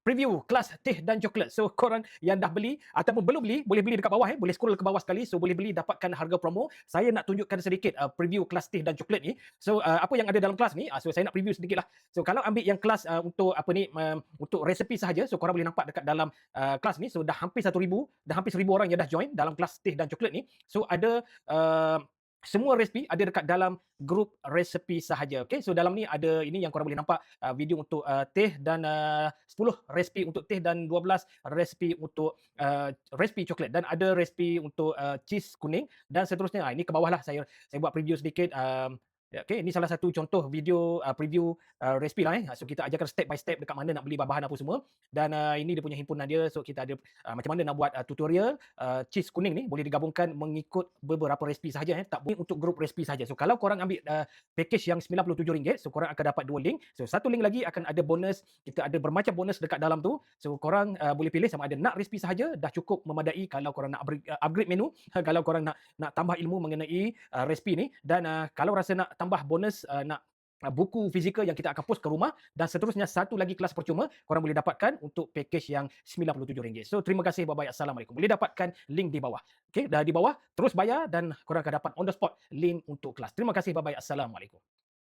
preview kelas teh dan coklat. So korang yang dah beli ataupun belum beli, boleh beli dekat bawah boleh scroll ke bawah sekali. So boleh beli dapatkan harga promo. Saya nak tunjukkan sedikit preview kelas teh dan coklat ni. So apa yang ada dalam kelas ni? So saya nak preview sedikit lah. So kalau ambil yang kelas untuk apa ni untuk resepi sahaja, so korang boleh nampak dekat dalam kelas ni. So dah hampir 1,000, dah hampir 1,000 orang yang dah join dalam kelas teh dan coklat ni. So ada semua resipi ada dekat dalam grup resepi sahaja. Okay, so dalam ni ada ini yang korang boleh nampak video untuk teh dan 10 resipi untuk teh dan 12 resipi untuk resipi coklat, dan ada resipi untuk cheese kuning dan seterusnya. Ini ke bawah lah saya buat preview sedikit. Okay, ini salah satu contoh video preview resipi lah. So kita ajarkan step by step dekat mana nak beli bahan-bahan apa semua, dan ini dia punya himpunan dia. So kita ada macam mana nak buat tutorial cheese kuning ni boleh digabungkan mengikut beberapa resipi sahaja, tak boleh untuk grup resipi sahaja. So kalau korang ambil package yang RM97, so korang akan dapat 2 link. So satu link lagi akan ada bonus, kita ada bermacam bonus dekat dalam tu. So korang boleh pilih sama ada nak resipi sahaja, dah cukup memadai kalau korang nak upgrade menu, kalau korang nak tambah ilmu mengenai resipi ni, dan kalau rasa nak tambah bonus, nak buku fizikal yang kita akan post ke rumah, dan seterusnya satu lagi kelas percuma korang boleh dapatkan untuk package yang RM97. So terima kasih, bye bye, assalamualaikum. Boleh dapatkan link di bawah. Okey, dah di bawah terus bayar dan korang akan dapat on the spot link untuk kelas. Terima kasih, bye bye, assalamualaikum.